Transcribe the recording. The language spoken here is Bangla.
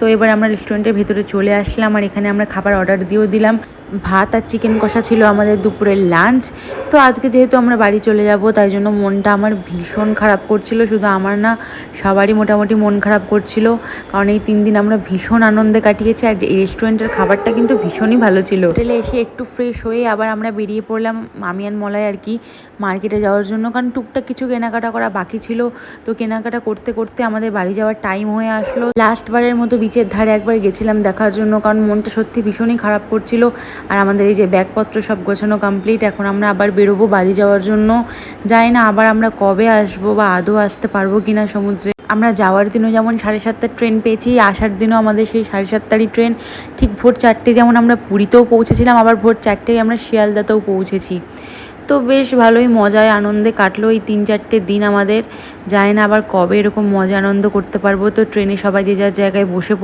তো এবার আমরা রেস্টুরেন্টের ভেতরে চলে আসলাম, আর এখানে আমরা খাবার অর্ডার দিয়েও দিলাম। ভাত আর চিকেন কষা ছিল আমাদের দুপুরের লাঞ্চ। তো আজকে যেহেতু আমরা বাড়ি চলে যাব, তাই জন্য মনটা আমার ভীষণ খারাপ করছিল। শুধু আমার না, সবারই মোটামুটি মন খারাপ করছিল, কারণ এই 3 দিন আমরা ভীষণ আনন্দে কাটিয়েছি। আর এই রেস্টুরেন্টের খাবারটা কিন্তু ভীষণই ভালো ছিল। হোটেলে এসে একটু ফ্রেশ হয়ে আবার আমরা বেরিয়ে পড়লাম আমি আর মলয় আর কি মার্কেটে যাওয়ার জন্য, কারণ টুকটাক কিছু কেনাকাটা করা বাকি ছিল। তো কেনাকাটা করতে করতে আমাদের বাড়ি যাওয়ার টাইম হয়ে আসলো। লাস্ট বারের মতো বিচের ধারে একবার গেছিলাম দেখার জন্য, কারণ মনটা সত্যি ভীষণই খারাপ করছিল। আর আমাদের এই যে ব্যাগপত্র সব গোছানো কমপ্লিট, এখন আমরা আবার বেরোবো বাড়ি যাওয়ার জন্য। জানি না আবার আমরা কবে আসবো বা আদৌ আসতে পারবো কিনা সমুদ্রে। আমরা যাওয়ার দিনও যেমন 7:30টার ট্রেন পেয়েছি, আসার দিনও আমাদের সেই 7:30টারই ট্রেন। ঠিক ভোর 4টে যেমন আমরা পুরীতেও পৌঁছেছিলাম, আবার ভোর 4টেই আমরা শিয়ালদাতেও পৌঁছেছি। তো বেশ ভালোই মজায় আনন্দে কাটলো এই 3-4টে দিন আমাদের। জানি না আবার কবে এরকম মজা আনন্দ করতে পারবো। তো ট্রেনে সবাই যে যার জায়গায় বসে পড়ে